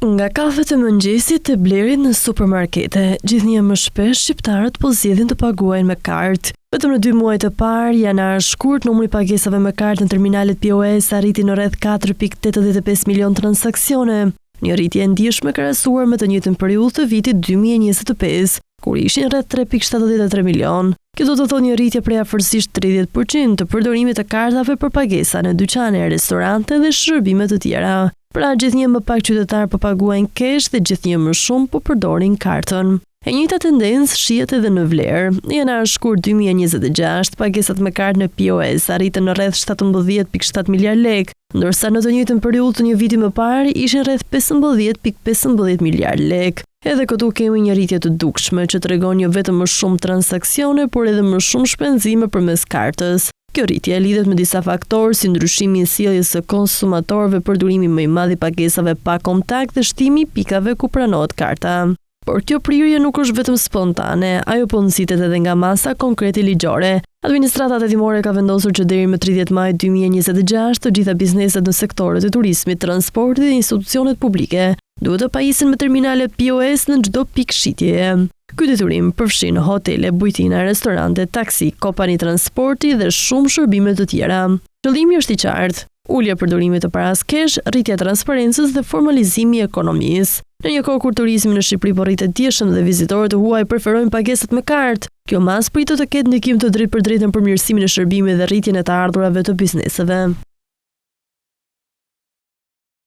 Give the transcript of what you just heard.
Nga kafet e mëngjesit të blerit në supermarkete, gjithnjë më shpesh shqiptarët po zgjedhin të paguajnë me kartë. Vetëm në 2 muajt e parë, janar-shkurt, numri i pagesave me kartë në terminalet POS arriti në rreth 4.85 milion transaksione, një rritje e ndjeshme krahasuar me të njëjtën periudhë të vitit 2025, kur ishin rreth 3.73 milion. Kjo do të thotë një rritje prej afërsisht 30% të përdorimit të kartave për pagesa në dyqane, restorante dhe shërbime të tjera. Pra gjithnjë më pak qytetar po paguajnë kesh dhe gjithnjë më shumë po përdorin kartën. E njëjta tendencë shihet edhe në vlerë. Në janar-shkurt 2026, pagesat me kartë në POS arritën në rreth 17.7 miliard lek, ndërsa në të njëjtën periudhë të një viti më parë ishin rreth 15.15 miliard lek. Edhe këtu kemi një rritje të dukshme që tregon jo vetëm më shumë transaksione, por edhe më shumë shpenzime përmes kartës. Kjo rritje lidhet me disa faktorë si ndryshimi i sjelljes së konsumatorëve, përdorimi më i madh i pagesave pa kontakt dhe shtimi i pikave ku pranohet karta. Por kjo prirje nuk është vetëm spontane, ajo po nxitet edhe nga masa konkrete ligjore. Administrata tetimore ka vendosur që deri më 30 maj 2026 të gjitha bizneset në sektorët e turizmit, transportit dhe institucionet publike duhet të pajisin me terminale POS në çdo pikë shitjeje. Ky detyrim përfshin hotele, bujtina, restorante, taksi, kompani transporti dhe shumë shërbime të tjera. Qëllimi është i qartë: ulja e përdorimit të paras kesh, rritja e transparencës dhe formalizimi i ekonomisë. Në një kohë kur turizmi në Shqipëri po rritet dieshëm dhe vizitorët e huaj preferojnë pagesat me kartë, kjo mas pritet të ketë ndikim të drejtë për drejtë në përmirësimin e shërbimit dhe rritjen e të ardhurave të bizneseve.